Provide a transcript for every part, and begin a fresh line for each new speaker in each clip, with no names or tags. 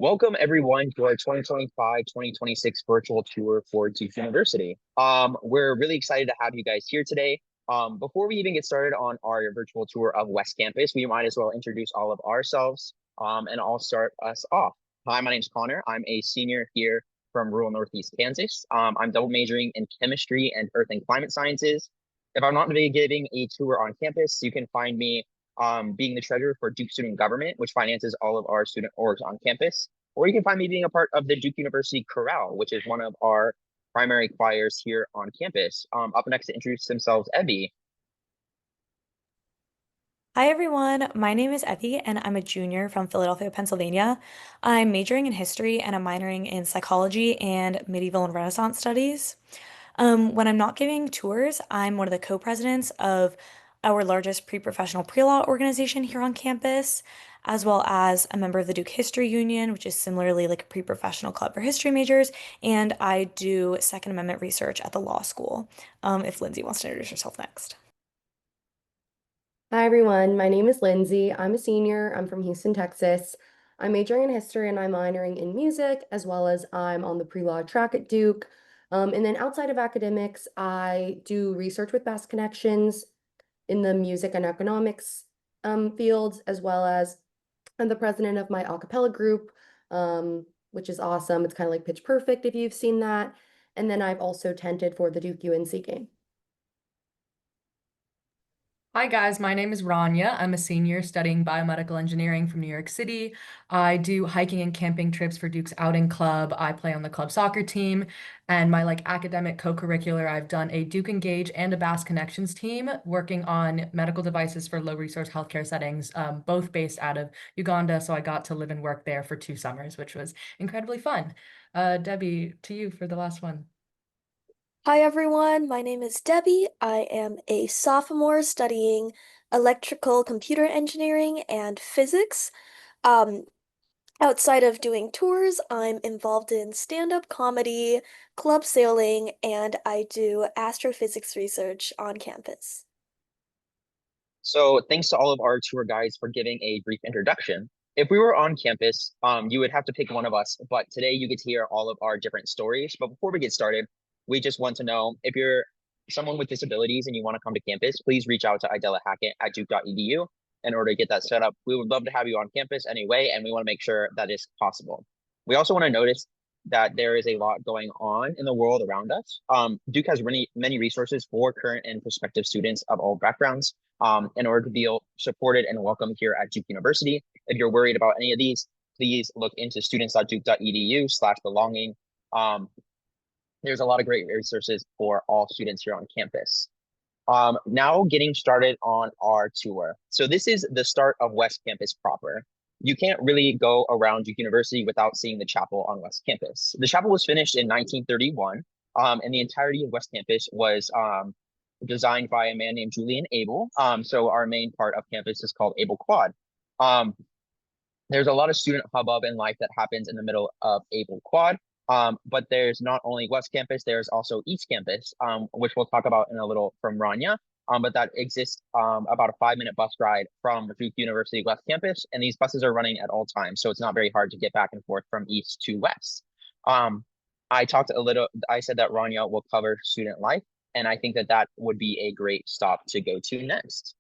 Welcome everyone to our 2025-2026 virtual tour for Duke University. We're really excited to have you guys here today. Before we even get started on our virtual tour of West Campus, we might as well introduce all of ourselves, and I'll start us off. Hi, my name's Connor. I'm a senior here from rural Northeast Kansas. I'm double majoring in chemistry and earth and climate sciences. If I'm not giving a tour on campus, you can find me being the treasurer for Duke Student Government, which finances all of our student orgs on campus. Or you can find me being a part of the Duke University Chorale, which is one of our primary choirs here on campus. Up next to introduce themselves, Evie.
Hi everyone, my name is Effie and I'm a junior from Philadelphia, Pennsylvania. I'm majoring in history and I'm minoring in psychology and medieval and Renaissance studies. When I'm not giving tours, I'm one of the co-presidents of our largest pre-professional pre-law organization here on campus, as well as a member of the Duke History Union, which is similarly like a pre-professional club for history majors, and I do Second Amendment research at the law school. If Lindsay wants to introduce herself next.
Hi everyone, my name is Lindsay. I'm a senior. I'm from Houston, Texas. I'm majoring in history and I'm minoring in music, as well as I'm on the pre-law track at Duke. And then outside of academics, I do research with Bass Connections in the music and economics fields, as well as I'm the president of my a cappella group, which is awesome. It's kind of like Pitch Perfect if you've seen that. And then I've also tented for the Duke UNC game.
Hi guys, my name is Rania. I'm a senior studying biomedical engineering from New York City. I do hiking and camping trips for Duke's Outing Club. I play on the club soccer team, and my academic co-curricular, I've done a Duke Engage and a Bass Connections team working on medical devices for low resource healthcare settings, both based out of Uganda. So I got to live and work there for 2 summers, which was incredibly fun. Debbie, to you for the last one.
Hi everyone, my name is Debbie. I am a sophomore studying electrical computer engineering and physics. Um, Outside of doing tours, I'm involved in stand-up comedy, club sailing, and I do astrophysics research on campus.
So thanks to all of our tour guides for giving a brief introduction. If we were on campus, you would have to pick one of us, but today you get to hear all of our different stories. But before we get started, we just want to know if you're someone with disabilities and you want to come to campus, please reach out to Idella Hackett at duke.edu in order to get that set up. We would love to have you on campus anyway, and we want to make sure that is possible. We also want to notice that there is a lot going on in the world around us. Duke has many resources for current and prospective students of all backgrounds, in order to feel supported and welcome here at Duke University. If you're worried about any of these, please look into students.duke.edu/belonging. There's a lot of great resources for all students here on campus. Now getting started on our tour. So this is the start of West Campus proper. You can't really go around Duke University without seeing the chapel on West Campus. The chapel was finished in 1931, and the entirety of West Campus was designed by a man named Julian Abel. So our main part of campus is called Abel Quad. There's a lot of student hubbub and life that happens in the middle of Abel Quad. But there's not only West Campus, there's also East Campus, which we'll talk about in a little from Rania. But that exists about a 5-minute bus ride from Duke University West Campus, and these buses are running at all times, so it's not very hard to get back and forth from east to west. I said that Rania will cover student life, and I think that that would be a great stop to go to next.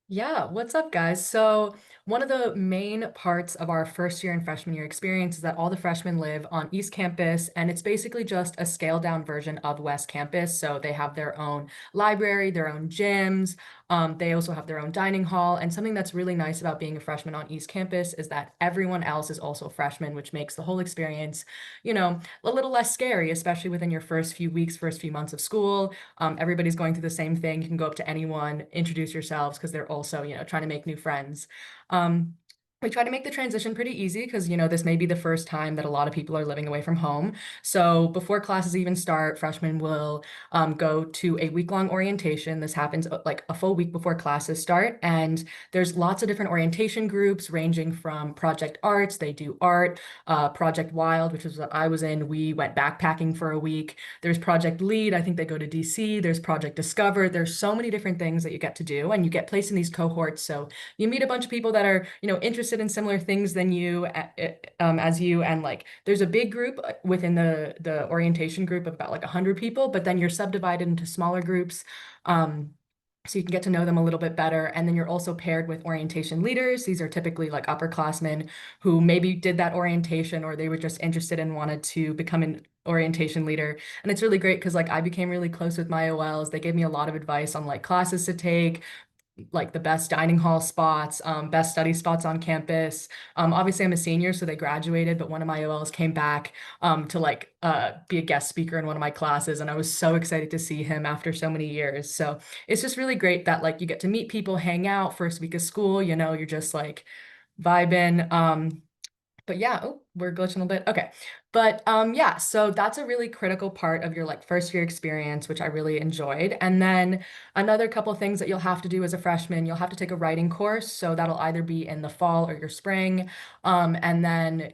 Yeah, what's up, guys? So, one of the main parts of our first year and freshman year experience is that all the freshmen live on East Campus, and it's basically just a scaled down version of West Campus. So, they have their own library, their own gyms. They also have their own dining hall. And something that's really nice about being a freshman on East Campus is that everyone else is also a freshman, which makes the whole experience, a little less scary, especially within your first few weeks, first few months of school. Everybody's going through the same thing. You can go up to anyone, introduce yourselves because they're also, trying to make new friends. Um, we try to make the transition pretty easy because, this may be the first time that a lot of people are living away from home. So before classes even start, freshmen will go to a week-long orientation. This happens like a full week before classes start. And there's lots of different orientation groups ranging from Project Arts, they do art, Project Wild, which is what I was in. We went backpacking for a week. There's Project Lead, I think they go to DC. There's Project Discover. There's so many different things that you get to do, and you get placed in these cohorts. So you meet a bunch of people that are, interested interested in similar things than you, as you, and like there's a big group within the orientation group of about like 100 people, but then you're subdivided into smaller groups. So you can get to know them a little bit better. And then you're also paired with orientation leaders. These are typically like upperclassmen who maybe did that orientation or they were just interested and wanted to become an orientation leader. And it's really great because like I became really close with my OLs. They gave me a lot of advice on like classes to take, like the best dining hall spots, best study spots on campus. Obviously I'm a senior, so they graduated, but one of my OLs came back to like be a guest speaker in one of my classes, and I was so excited to see him after so many years. So it's just really great that like you get to meet people, hang out first week of school, you know, you're just like vibing. But yeah, oh, we're glitching a bit. Okay. But yeah, so that's a really critical part of your like first year experience, which I really enjoyed. And then another couple of things that you'll have to do as a freshman, you'll have to take a writing course. So that'll either be in the fall or your spring. And then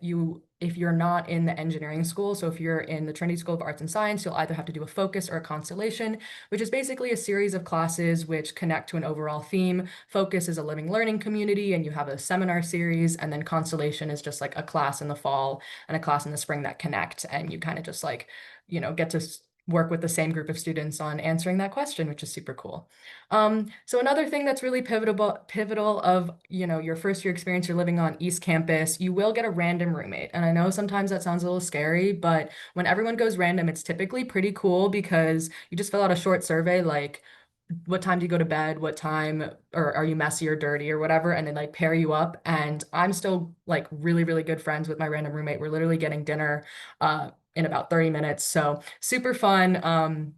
if you're not in the engineering school, so if you're in the Trinity School of Arts and Science, you'll either have to do a focus or a constellation, which is basically a series of classes which connect to an overall theme. Focus is a living learning community, and you have a seminar series, and then constellation is just like a class in the fall and a class in the spring that connect, and you kind of just like, you know, get to work with the same group of students on answering that question, which is super cool. So another thing that's really pivotal of, you know, your first year experience, you're living on East Campus, you will get a random roommate. And I know sometimes that sounds a little scary, but when everyone goes random, it's typically pretty cool because you just fill out a short survey like, what time do you go to bed? What time, or are you messy or dirty or whatever? And then like pair you up. And I'm still like really, really good friends with my random roommate. We're literally getting dinner in about 30 minutes. So super fun.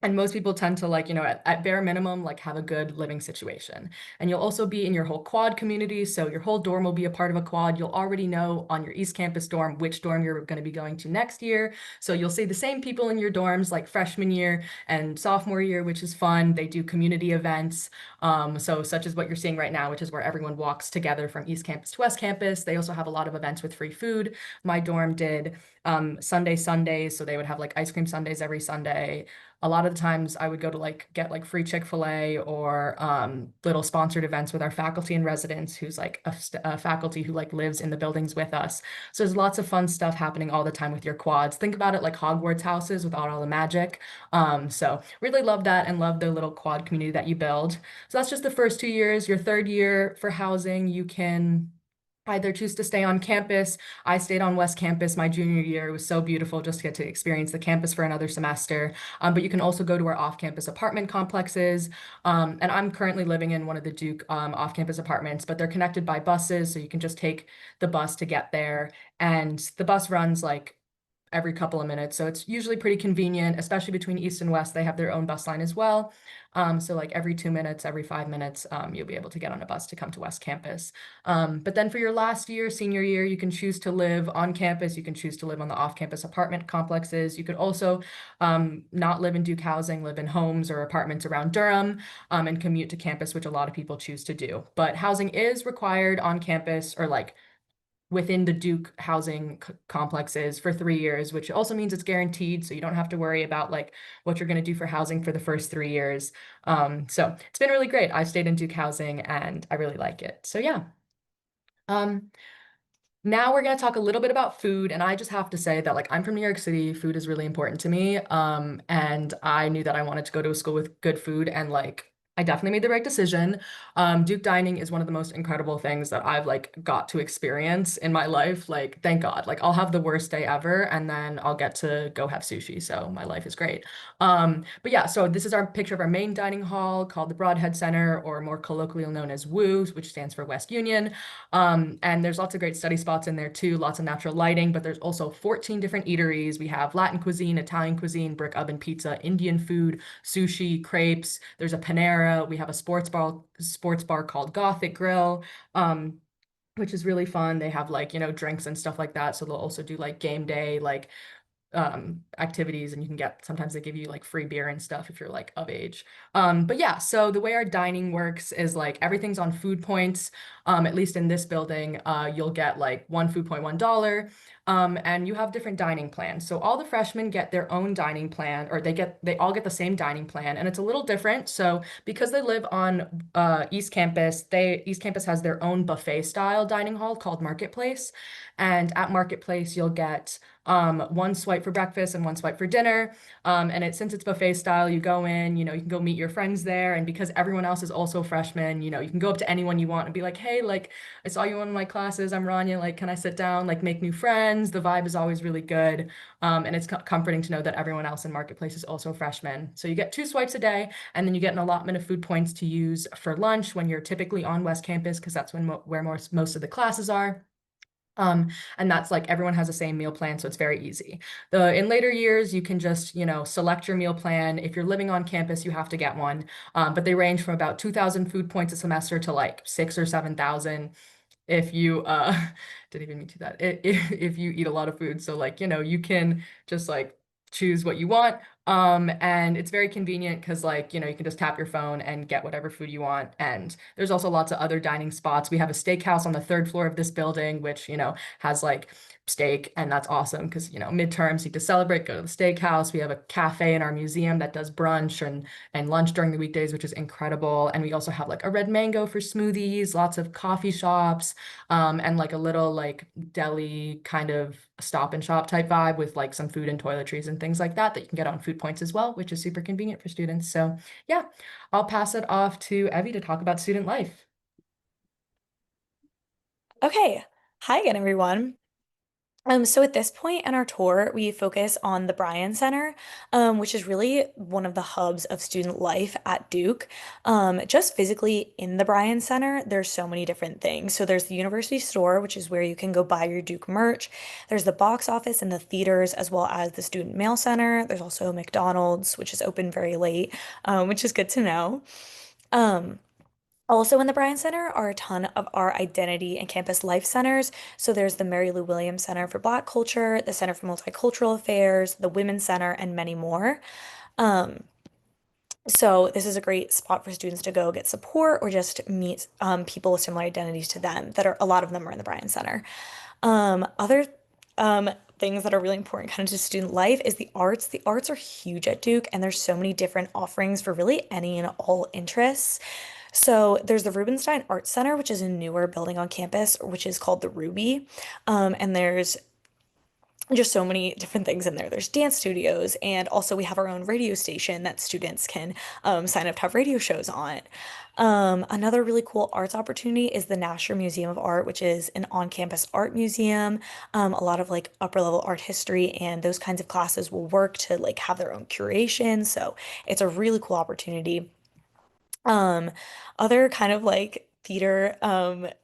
And most people tend to like, you know, at bare minimum, like have a good living situation. And you'll also be in your whole quad community. So your whole dorm will be a part of a quad. You'll already know on your East Campus dorm which dorm you're going to be going to next year. So you'll see the same people in your dorms like freshman year and sophomore year, which is fun. They do community events. So such as what you're seeing right now, which is where everyone walks together from East Campus to West Campus. They also have a lot of events with free food. My dorm did Sundays. So they would have like ice cream Sundays every Sunday. A lot of the times I would go to like get like free Chick-fil-A or little sponsored events with our faculty and residents who's like a faculty who like lives in the buildings with us. So there's lots of fun stuff happening all the time with your quads. Think about it like Hogwarts houses without all the magic. So really love that and love the little quad community that you build. So that's just the first 2 years. Your third year for housing, you can either choose to stay on campus. I stayed on West Campus my junior year. It was so beautiful just to get to experience the campus for another semester. But you can also go to our off-campus apartment complexes. And I'm currently living in one of the Duke off-campus apartments, but they're connected by buses, so you can just take the bus to get there. And the bus runs like every couple of minutes. So it's usually pretty convenient, especially between East and West. They have their own bus line as well. So like every 2 minutes, every 5 minutes, you'll be able to get on a bus to come to West Campus. But then for your last year, senior year, you can choose to live on campus. You can choose to live on the off-campus apartment complexes. You could also not live in Duke housing, live in homes or apartments around Durham, and commute to campus, which a lot of people choose to do. But housing is required on campus or like within the Duke housing complexes for 3 years, which also means it's guaranteed. So you don't have to worry about like what you're going to do for housing for the first 3 years. So it's been really great. I've stayed in Duke housing and I really like it. So yeah. Now we're going to talk a little bit about food. And I just have to say that like I'm from New York City, food is really important to me. And I knew that I wanted to go to a school with good food, and like I definitely made the right decision. Duke dining is one of the most incredible things that I've like got to experience in my life. Like, thank God. Like, I'll have the worst day ever, and then I'll get to go have sushi. So my life is great. But yeah, so this is our picture of our main dining hall called the Broadhead Center, or more colloquially known as WU, which stands for West Union. And there's lots of great study spots in there too, lots of natural lighting, but there's also 14 different eateries. We have Latin cuisine, Italian cuisine, brick oven pizza, Indian food, sushi, crepes. There's a Panera. We have a sports bar called Gothic Grill, which is really fun. They have like, you know, drinks and stuff like that. So they'll also do like game day, like activities, and you can get, sometimes they give you like free beer and stuff if you're like of age. But yeah, so the way our dining works is like everything's on food points. At least in this building, you'll get like one food point, $1. And you have different dining plans. So all the freshmen get their own dining plan, or they all get the same dining plan, and it's a little different. So because they live on East Campus, East Campus has their own buffet style dining hall called Marketplace. And at Marketplace, you'll get one swipe for breakfast and one swipe for dinner. And since it's buffet style, you go in, you can go meet your friends there. And because everyone else is also freshmen, you can go up to anyone you want and be like, hey, like, I saw you in one of my classes. I'm Rania. Like, can I sit down? Like, make new friends. The vibe is always really good. And it's comforting to know that everyone else in Marketplace is also freshmen. So you get 2 swipes a day, and then you get an allotment of food points to use for lunch when you're typically on West Campus, because that's where most of the classes are. And that's like everyone has the same meal plan, so it's very easy. In later years, you can just, select your meal plan. If you're living on campus, you have to get one. But they range from about 2,000 food points a semester to like 6 or 7,000 if you didn't even mean to that. If you eat a lot of food. So like, you can just like choose what you want. And it's very convenient because like, you can just tap your phone and get whatever food you want. And there's also lots of other dining spots. We have a steakhouse on the 3rd floor of this building, which, has like steak, and that's awesome because, midterms, you to celebrate, go to the steakhouse. We have a cafe in our museum that does brunch and lunch during the weekdays, which is incredible. And we also have like a Red Mango for smoothies, lots of coffee shops, and like a little like deli kind of Stop and Shop type vibe with like some food and toiletries and things like that you can get on food points as well, which is super convenient for students. So yeah, I'll pass it off to Evie to talk about student life.
Okay. Hi again, everyone. So at this point in our tour, we focus on the Bryan Center, which is really one of the hubs of student life at Duke. Just physically in the Bryan Center, there's so many different things. So there's the University Store, which is where you can go buy your Duke merch. There's the box office and the theaters, as well as the Student Mail Center. There's also McDonald's, which is open very late, which is good to know. Um, Also in the Bryan Center are a ton of our identity and campus life centers. So there's the Mary Lou Williams Center for Black Culture, the Center for Multicultural Affairs, the Women's Center, and many more. Um, so this is a great spot for students to go get support or just meet people with similar identities to them that are a lot of them are in the Bryan Center. Other things that are really important kind of to student life is the arts. The arts are huge at Duke, and there's so many different offerings for really any and all interests. So there's the Rubenstein Arts Center, which is a newer building on campus, which is called the Ruby. And there's just so many different things in there. There's dance studios, and also we have our own radio station that students can sign up to have radio shows on. Another really cool arts opportunity is the Nasher Museum of Art, which is an on-campus art museum. A lot of like upper level art history and those kinds of classes will work to like have their own curation. So it's a really cool opportunity. Um, Other kind of like theater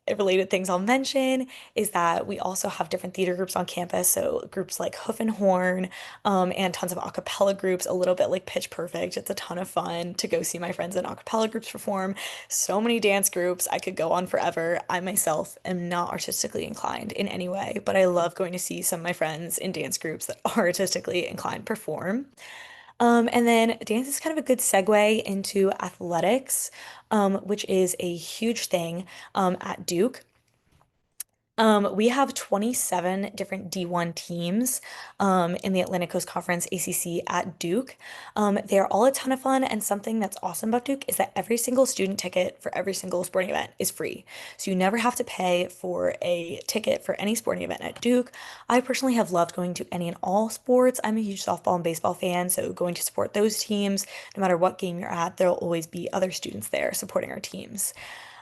related things I'll mention is that we also have different theater groups on campus. So groups like Hoof and Horn, and tons of a cappella groups, a little bit like Pitch Perfect. It's a ton of fun to go see my friends in a cappella groups perform. So many dance groups. I could go on forever. I myself am not artistically inclined in any way, but I love going to see some of my friends in dance groups that are artistically inclined perform. And then dance is kind of a good segue into athletics, which is a huge thing at Duke. We have 27 different D1 teams in the Atlantic Coast Conference ACC at Duke. They are all a ton of fun, and something that's awesome about Duke is that every single student ticket for every single sporting event is free. So you never have to pay for a ticket for any sporting event at Duke. I personally have loved going to any and all sports. I'm a huge softball and baseball fan, so going to support those teams, no matter what game you're at, there'll always be other students there supporting our teams.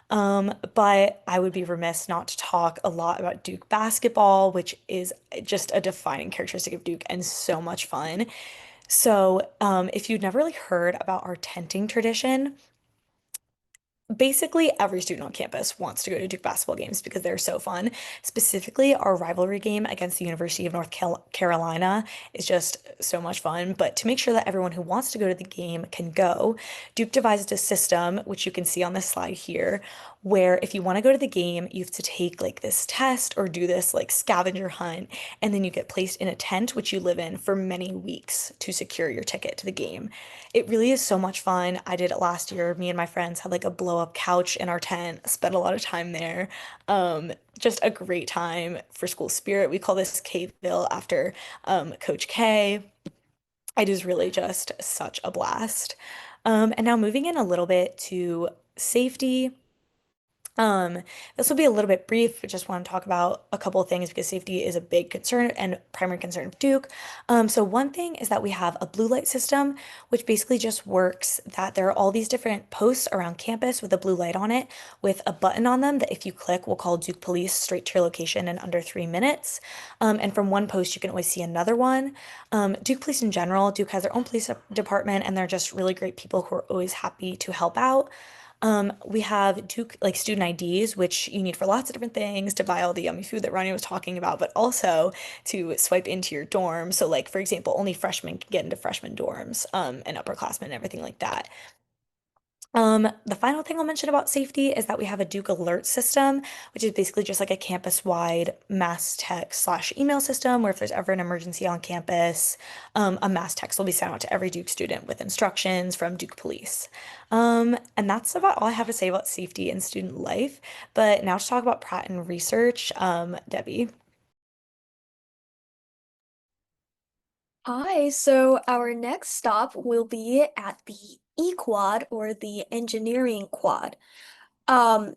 But I would be remiss not to talk a lot about Duke basketball, which is just a defining characteristic of Duke and so much fun. So, if you've never really heard about our tenting tradition, basically every student on campus wants to go to Duke basketball games because they're so fun. Specifically, our rivalry game against the University of North Carolina is just so much fun. But to make sure that everyone who wants to go to the game can go, Duke devised a system, which you can see on this slide here, where if you want to go to the game, you have to take like this test or do this like scavenger hunt, and then you get placed in a tent, which you live in for many weeks to secure your ticket to the game. It really is so much fun. I did it last year. Me and my friends had like a blow up couch in our tent, spent a lot of time there. Just a great time for school spirit. We call this Kville after Coach K. It is really just such a blast. And now moving in a little bit to safety. This will be a little bit brief, but just want to talk about a couple of things because safety is a big concern and primary concern of Duke. So one thing is that we have a blue light system, which basically just works that there are all these different posts around campus with a blue light on it with a button on them that if you click will call Duke Police straight to your location in under 3 minutes. And from one post, you can always see another one. Duke Police in general, Duke has their own police department, and they're just really great people who are always happy to help out. We have Duke like student IDs, which you need for lots of different things to buy all the yummy food that Ronnie was talking about, but also to swipe into your dorm. So, like for example, only freshmen can get into freshman dorms, and upperclassmen and everything like that. The final thing I'll mention about safety is that we have a Duke Alert system, which is basically just like a campus-wide mass text slash email system where if there's ever an emergency on campus, a mass text will be sent out to every Duke student with instructions from Duke Police. And that's about all I have to say about safety and student life. But now to talk about Pratt and research, Debbie.
Hi, so our next stop will be at the E-Quad or the engineering quad. Um,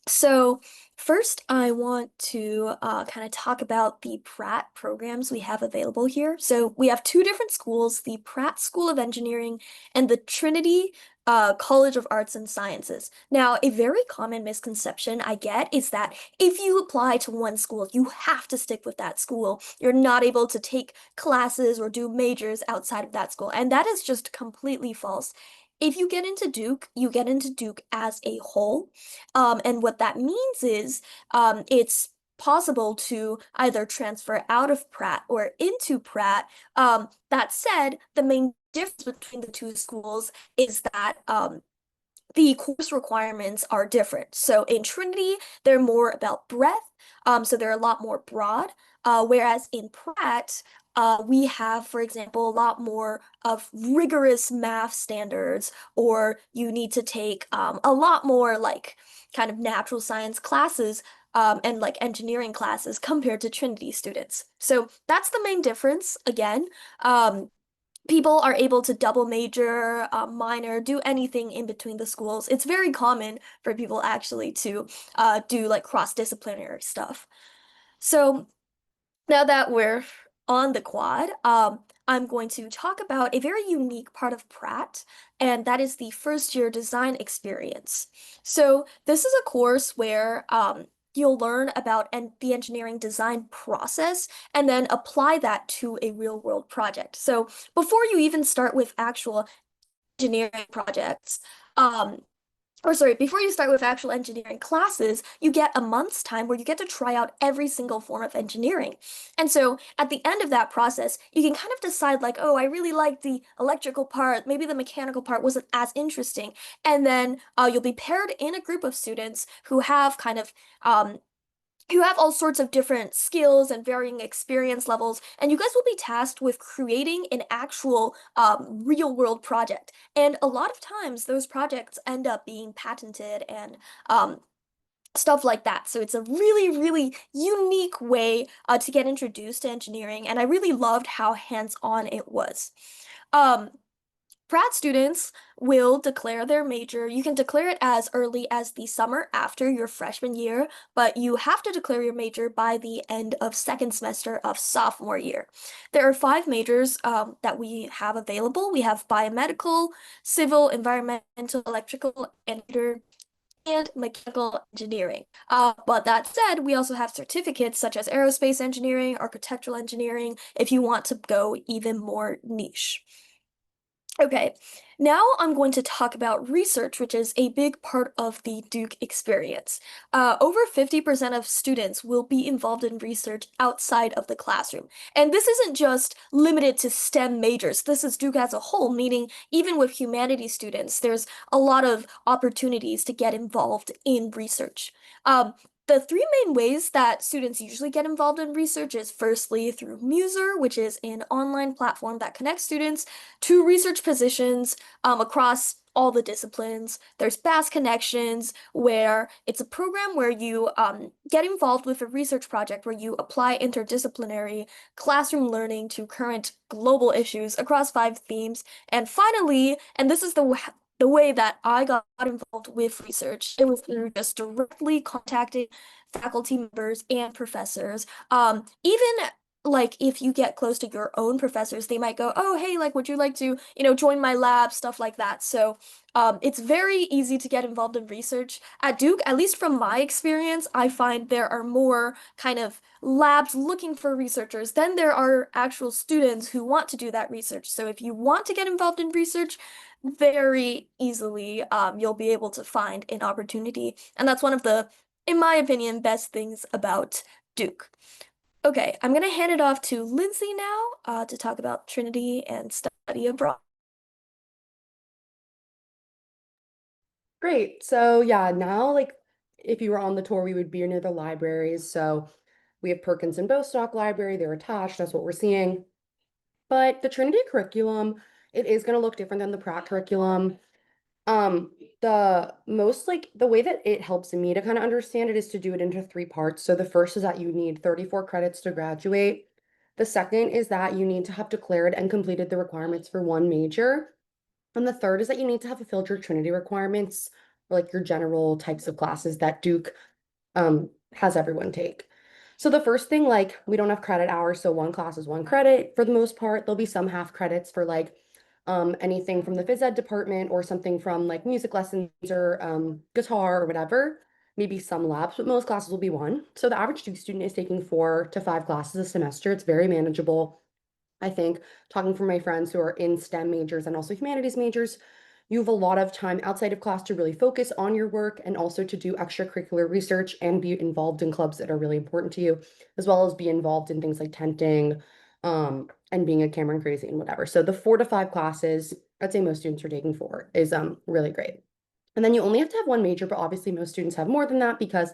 so first I want to kind of talk about the Pratt programs we have available here. So we have two different schools, the Pratt School of Engineering and the Trinity College of Arts and Sciences. Now, a very common misconception I get is that if you apply to one school, you have to stick with that school. You're not able to take classes or do majors outside of that school. And that is just completely false. If you get into Duke, you get into Duke as a whole. And what that means is it's possible to either transfer out of Pratt or into Pratt. That said, the main difference between the two schools is that the course requirements are different. So in Trinity, they're more about breadth, so they're a lot more broad. Whereas in Pratt, we have, for example, a lot more of rigorous math standards, or you need to take a lot more like kind of natural science classes and like engineering classes compared to Trinity students. So that's the main difference again. People are able to double major, minor, do anything in between the schools. It's very common for people actually to do like cross-disciplinary stuff. So now that we're on the quad, I'm going to talk about a very unique part of Pratt, and that is the first year design experience. So this is a course where you'll learn about the engineering design process and then apply that to a real world project. So before you even start with actual engineering projects, or sorry, before you start with actual engineering classes, you get a month's time where you get to try out every single form of engineering. And so at the end of that process, you can kind of decide like, oh, I really like the electrical part, maybe the mechanical part wasn't as interesting. And then you'll be paired in a group of students who have kind of you have all sorts of different skills and varying experience levels, and you guys will be tasked with creating an actual real world project. And a lot of times those projects end up being patented and stuff like that. So it's a really, really unique way to get introduced to engineering, and I really loved how hands-on it was. Um, Pratt students will declare their major. You can declare it as early as the summer after your freshman year, but you have to declare your major by the end of second semester of sophomore year. There are 5 majors that we have available. We have biomedical, civil, environmental, electrical, and mechanical engineering. But that said, we also have certificates such as aerospace engineering, architectural engineering, if you want to go even more niche. Okay, now I'm going to talk about research, which is a big part of the Duke experience. Over 50% of students will be involved in research outside of the classroom. And this isn't just limited to STEM majors. This is Duke as a whole, meaning even with humanities students, there's a lot of opportunities to get involved in research. The three main ways that students usually get involved in research is firstly through Muser, which is an online platform that connects students to research positions across all the disciplines. There's Bass Connections, where it's a program where you get involved with a research project where you apply interdisciplinary classroom learning to current global issues across 5 themes. And finally, and this is the way that I got involved with research, it was through just directly contacting faculty members and professors. Even like if you get close to your own professors, they might go, "Oh, hey, like, would you like to, join my lab?" Stuff like that. So, it's very easy to get involved in research at Duke. At least from my experience, I find there are more kind of labs looking for researchers than there are actual students who want to do that research. So, if you want to get involved in research, very easily, you'll be able to find an opportunity, and that's one of the, in my opinion, best things about Duke. Okay, I'm gonna hand it off to Lindsay now to talk about Trinity and study abroad.
Great. So yeah, now like if you were on the tour, we would be near the libraries. So we have Perkins and Bostock Library, they're attached, that's what we're seeing. But the Trinity curriculum, it is going to look different than the Pratt curriculum. The most like the way that it helps me to kind of understand it is to do it into 3 parts. So the first is that you need 34 credits to graduate. The second is that you need to have declared and completed the requirements for one major. And the third is that you need to have fulfilled your Trinity requirements, or like your general types of classes that Duke has everyone take. So the first thing, like we don't have credit hours, so one class is 1 credit for the most part. There'll be some half credits for like anything from the phys ed department or something from like music lessons or guitar or whatever. Maybe some labs, but most classes will be one. So the average Duke student is taking 4 to 5 classes a semester. It's very manageable. I think talking from my friends who are in STEM majors and also humanities majors, you have a lot of time outside of class to really focus on your work and also to do extracurricular research and be involved in clubs that are really important to you, as well as be involved in things like tenting, and being a Cameron crazy and whatever. So the 4 to 5 classes, I'd say most students are taking 4, is really great. And then you only have to have one major, but obviously most students have more than that because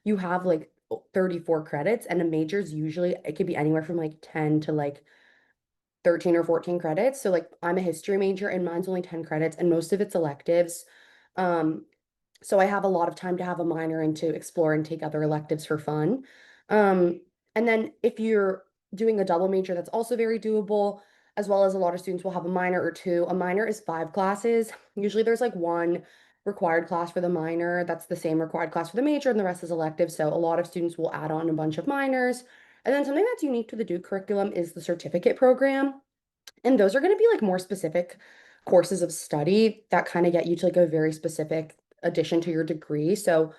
you have like 34 credits and a major's usually it could be anywhere from like 10 to like 13 or 14 credits. So like I'm a history major and mine's only 10 credits and most of it's electives. Um, so I have a lot of time to have a minor and to explore and take other electives for fun. And then if you're doing a double major, that's also very doable, as well as a lot of students will have a minor or two. A minor is 5 classes. Usually there's like one required class for the minor. That's the same required class for the major and the rest is elective. So a lot of students will add on a bunch of minors. And then something that's unique to the Duke curriculum is the certificate program. And those are going to be like more specific courses of study that kind of get you to like a very specific addition to your degree. So,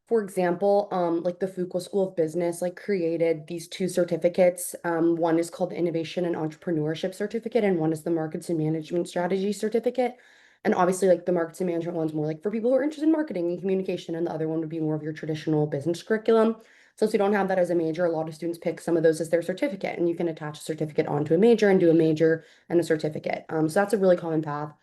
for example, like the Fuqua School of Business like created these 2 certificates. One is called the Innovation and Entrepreneurship Certificate, and one is the Markets and Management Strategy Certificate. And obviously, like the markets and management one's more like for people who are interested in marketing and communication, and the other one would be more of your traditional business curriculum. Since we don't have that as a major, a lot of students pick some of those as their certificate, and you can attach a certificate onto a major and do a major and a certificate. So that's a really common path.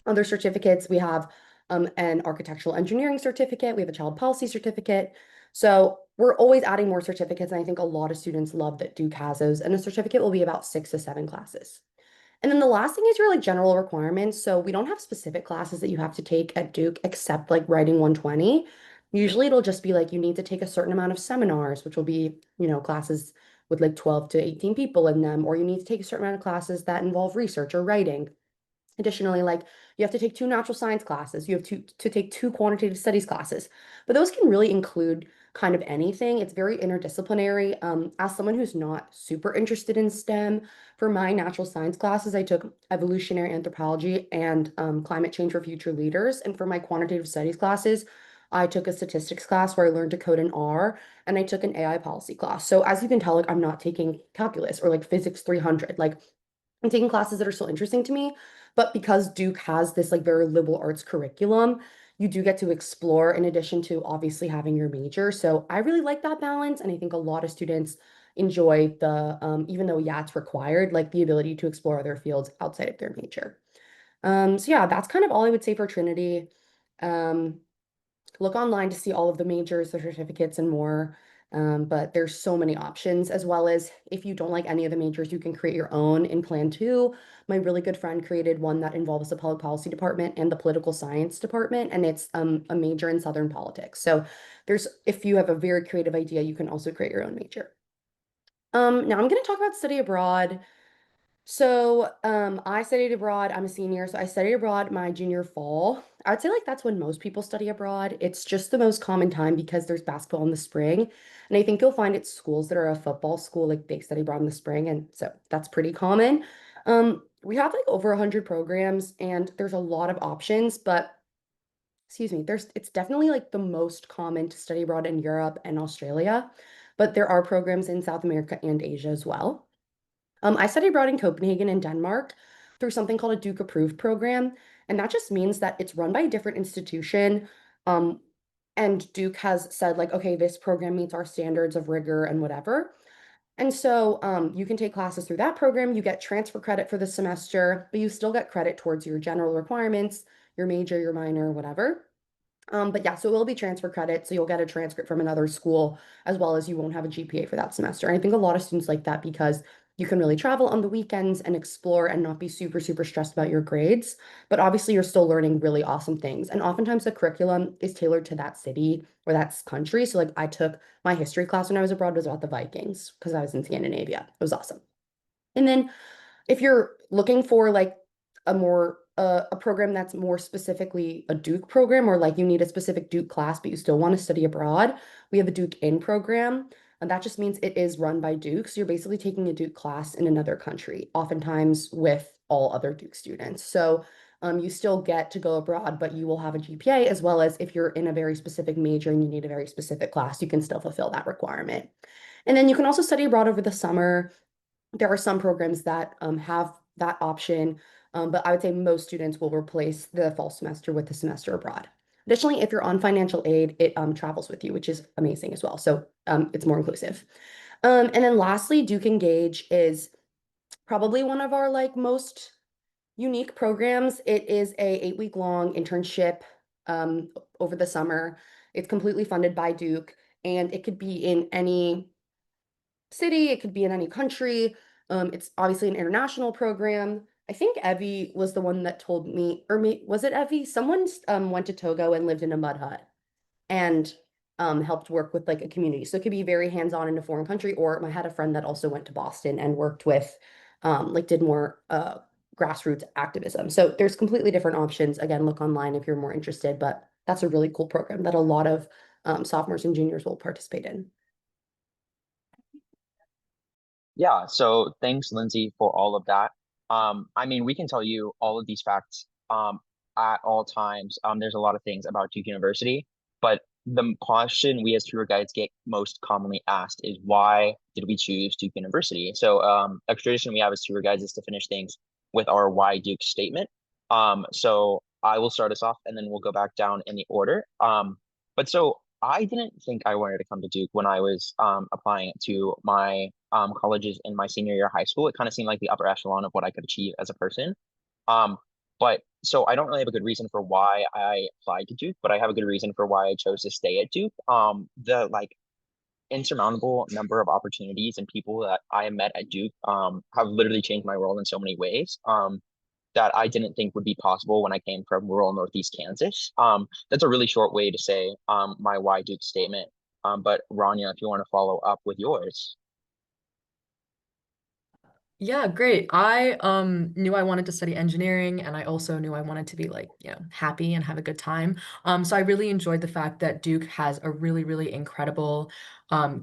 Other certificates, we have an architectural engineering certificate, we have a child policy certificate. So we're always adding more certificates, and I think a lot of students love that Duke has those, and a certificate will be about 6 to 7 classes. And then the last thing is your like general requirements. So we don't have specific classes that you have to take at Duke except like writing 120. Usually it'll just be like you need to take a certain amount of seminars, which will be, classes with like 12 to 18 people in them, or you need to take a certain amount of classes that involve research or writing. Additionally, like you have to take 2 natural science classes, you have to take 2 quantitative studies classes, but those can really include kind of anything. It's very interdisciplinary. As someone who's not super interested in STEM, for my natural science classes, I took evolutionary anthropology and climate change for future leaders. And for my quantitative studies classes, I took a statistics class where I learned to code in R, and I took an AI policy class. So as you can tell, like I'm not taking calculus or like physics 300. Like I'm taking classes that are still interesting to me, But because Duke has this like very liberal arts curriculum, you do get to explore in addition to obviously having your major. So I really like that balance. And I think a lot of students enjoy the, even though, yeah, it's required, like the ability to explore other fields outside of their major. So yeah, that's kind of all I would say for Trinity. Um, Look online to see all of the majors, the certificates, and more. But there's so many options, as well as if you don't like any of the majors, you can create your own in Plan 2. My really good friend created one that involves the public policy department and the political science department, and it's a major in Southern politics. So if you have a very creative idea, you can also create your own major. Now I'm going to talk about study abroad. So, I studied abroad. I'm a senior, so I studied abroad my junior fall. I'd say like that's when most people study abroad. It's just the most common time because there's basketball in the spring. And I think you'll find at schools that are a football school, like they study abroad in the spring, and so that's pretty common. We have like over 100 programs and there's a lot of options, but excuse me, it's definitely like the most common to study abroad in Europe and Australia, but there are programs in South America and Asia as well. I studied abroad in Copenhagen in Denmark through something called a Duke approved program. And that just means that it's run by a different institution. Um, and Duke has said, like, okay, this program meets our standards of rigor and whatever. And so you can take classes through that program. You get transfer credit for the semester, but you still get credit towards your general requirements, your major, your minor, whatever. But yeah, so it will be transfer credit. So you'll get a transcript from another school as well as you won't have a GPA for that semester. And I think a lot of students like that because you can really travel on the weekends and explore and not be super, super stressed about your grades. But obviously, you're still learning really awesome things. And oftentimes, the curriculum is tailored to that city or that country. So, like, I took my history class when I was abroad was about the Vikings because I was in Scandinavia. It was awesome. And then if you're looking for like a program that's more specifically a Duke program, or like you need a specific Duke class but you still want to study abroad, we have a Duke In program. And that just means it is run by Duke. So you're basically taking a Duke class in another country, oftentimes with all other Duke students. So you still get to go abroad, but you will have a GPA, as well as if you're in a very specific major and you need a very specific class, you can still fulfill that requirement. And then you can also study abroad over the summer. There are some programs that have that option, but I would say most students will replace the fall semester with the semester abroad. Additionally, if you're on financial aid, it travels with you, which is amazing as well. So it's more inclusive. And then lastly, Duke Engage is probably one of our like most unique programs. It is a 8-week long internship over the summer. It's completely funded by Duke, and it could be in any city, it could be in any country. It's obviously an international program. I think Evie was the one that told me, or was it Evie? Someone went to Togo and lived in a mud hut and helped work with like a community. So it could be very hands-on in a foreign country. Or I had a friend that also went to Boston and worked with, like did more grassroots activism. So there's completely different options. Again, look online if you're more interested, but that's a really cool program that a lot of sophomores and juniors will participate in.
Yeah, so thanks, Lindsay, for all of that. I mean, we can tell you all of these facts at all times. There's a lot of things about Duke University, but the question we as tour guides get most commonly asked is why did we choose Duke University? So a tradition we have as tour guides is to finish things with our why Duke statement. So I will start us off and then we'll go back down in the order. But so I didn't think I wanted to come to Duke when I was applying to my colleges in my senior year of high school. It kind of seemed like the upper echelon of what I could achieve as a person. Um, but so I don't really have a good reason for why I applied to Duke, but I have a good reason for why I chose to stay at Duke. The like insurmountable number of opportunities and people that I met at Duke have literally changed my world in so many ways. That I didn't think would be possible when I came from rural Northeast Kansas. That's a really short way to say my why Duke statement. But Rania, if you want to follow up with yours.
Yeah, great. I knew I wanted to study engineering, and I also knew I wanted to be like, happy and have a good time. So I really enjoyed the fact that Duke has a really, really incredible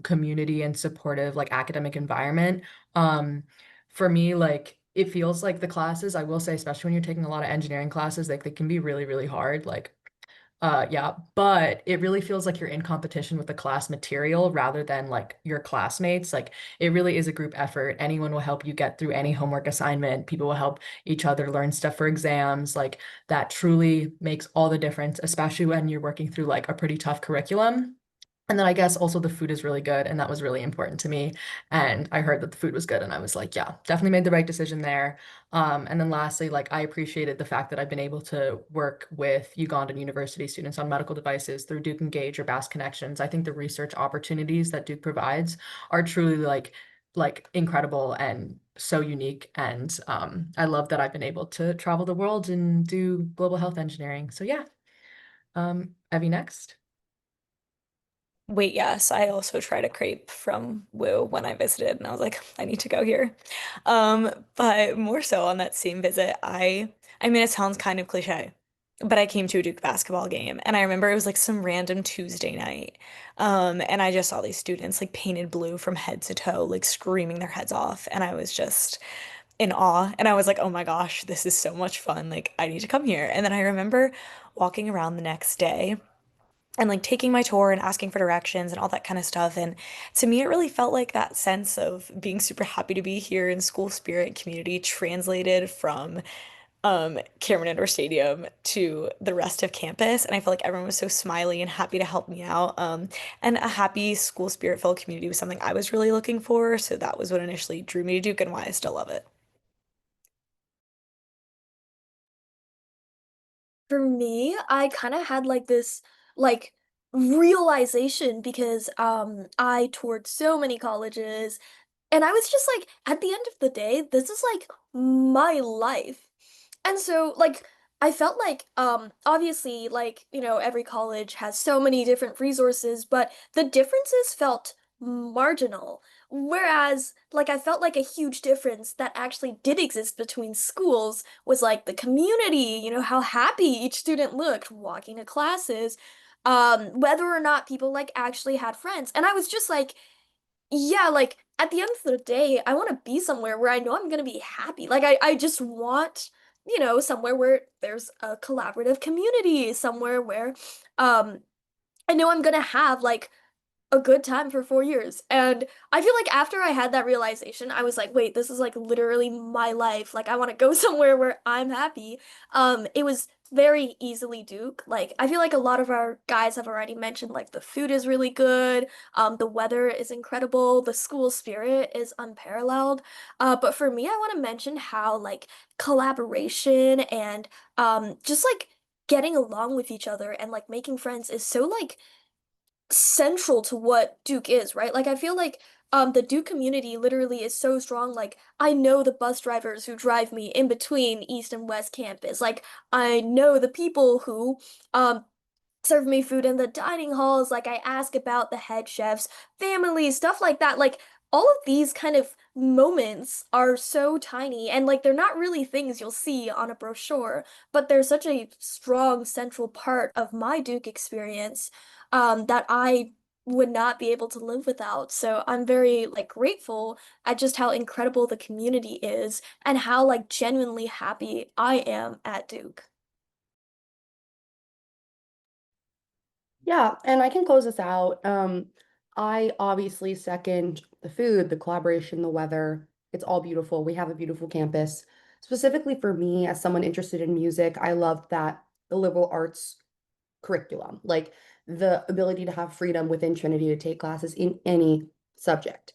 community and supportive like academic environment. For me, like it feels like the classes, I will say, especially when you're taking a lot of engineering classes, like they can be really, really hard. Like Yeah, but it really feels like you're in competition with the class material rather than like your classmates. Like it really is a group effort. Anyone will help you get through any homework assignment. People will help each other learn stuff for exams. Like that truly makes all the difference, especially when you're working through like a pretty tough curriculum. And then I guess also the food is really good, and that was really important to me. And I heard that the food was good, and I was like, yeah, definitely made the right decision there. And then lastly, like I appreciated the fact that I've been able to work with Ugandan university students on medical devices through Duke Engage or BAS Connections. I think the research opportunities that Duke provides are truly like incredible and so unique. And I love that I've been able to travel the world and do global health engineering. So yeah, Evie next.
Wait, yes, I also tried a crepe from Woo when I visited, and I was like, I need to go here. But more so on that same visit, I mean, it sounds kind of cliche, but I came to a Duke basketball game, and I remember it was like some random Tuesday night. And I just saw these students like painted blue from head to toe, like screaming their heads off, and I was just in awe. And I was like, oh my gosh, this is so much fun. Like, I need to come here. And then I remember walking around the next day and like taking my tour and asking for directions and all that kind of stuff. And to me, it really felt like that sense of being super happy to be here in school spirit and community translated from Cameron Indoor Stadium to the rest of campus. And I felt like everyone was so smiley and happy to help me out. And a happy school spirit filled community was something I was really looking for. So that was what initially drew me to Duke and why I still love it.
For me, I kind of had like this like realization because I toured so many colleges and I was just like at the end of the day, this is like my life. And so like I felt like obviously like, you know, every college has so many different resources, but the differences felt marginal. Whereas like I felt like a huge difference that actually did exist between schools was like the community, you know, how happy each student looked walking to classes, whether or not people like actually had friends. And I was just like, yeah, like at the end of the day, I want to be somewhere where I know I'm gonna be happy. Like I just want, you know, somewhere where there's a collaborative community, somewhere where um I know I'm gonna have like a good time for 4 years. And I feel like after I had that realization, I was like, wait, this is like literally my life. Like I want to go somewhere where I'm happy. It was very easily Duke. Like I feel like a lot of our guys have already mentioned like the food is really good. The weather is incredible. The school spirit is unparalleled. But for me, I want to mention how like collaboration and just like getting along with each other and like making friends is so like central to what Duke is, right? Like I feel like the Duke community literally is so strong. Like I know the bus drivers who drive me in between East and West campus. Like I know the people who um serve me food in the dining halls. Like I ask about the head chef's family, stuff like that. Like all of these kind of moments are so tiny and like they're not really things you'll see on a brochure, but they're such a strong central part of my Duke experience that I would not be able to live without. So I'm very like grateful at just how incredible the community is and how like genuinely happy I am at Duke.
Yeah, and I can close this out. I obviously second the food, the collaboration, the weather. It's all beautiful. We have a beautiful campus. Specifically for me, as someone interested in music, I loved that the liberal arts curriculum, like the ability to have freedom within Trinity to take classes in any subject.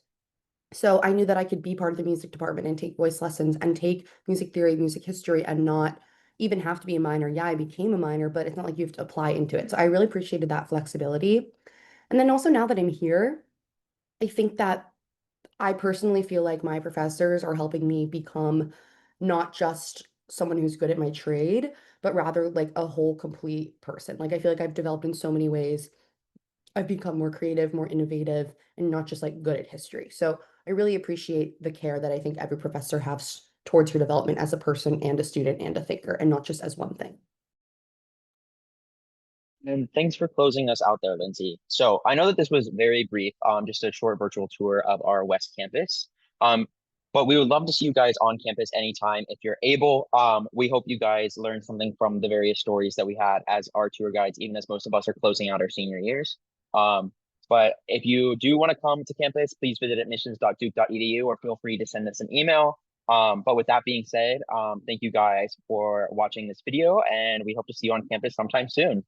So I knew that I could be part of the music department and take voice lessons and take music theory, music history, and not even have to be a minor. Yeah, I became a minor, but it's not like you have to apply into it. So I really appreciated that flexibility. And then also now that I'm here, I think that I personally feel like my professors are helping me become not just someone who's good at my trade, but rather like a whole complete person. Like I feel like I've developed in so many ways. I've become more creative, more innovative, and not just like good at history. So I really appreciate the care that I think every professor has towards your development as a person and a student and a thinker, and not just as one thing.
And thanks for closing us out there, Lindsay. So I know that this was very brief, just a short virtual tour of our West Campus. Um, But we would love to see you guys on campus anytime if you're able. We hope you guys learned something from the various stories that we had as our tour guides, even as most of us are closing out our senior years. But if you do want to come to campus, please visit admissions.duke.edu or feel free to send us an email. But with that being said, thank you guys for watching this video, and we hope to see you on campus sometime soon.